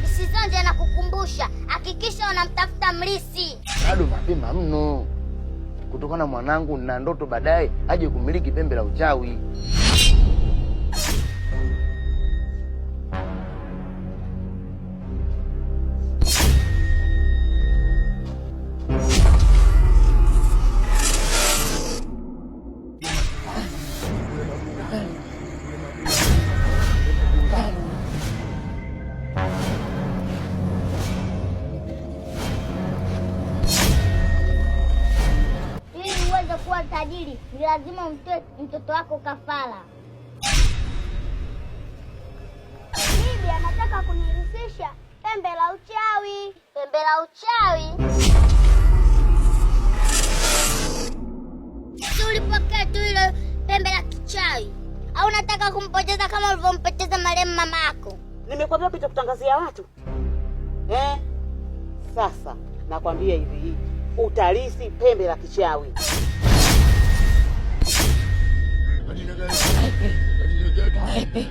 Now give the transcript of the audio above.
Isizonje na kukumbusha, hakikisha unamtafuta mlisi. Bado mapema mno. Kutokana mwanangu na ndoto baadaye aje kumiliki pembe la uchawi. Kuwa tajiri ni lazima umtoe mtoto wako kafara. Bibi anataka kunirithisha pembe la uchawi. Pembe la uchawi? Si ulipokea tu ile pembe la kichawi? Au unataka kumpoteza kama ulivyompoteza marehemu mama yako? Nimekwambia pita kutangazia watu. Sasa nakwambia hivi, utalisi pembe la kichawi. Hey.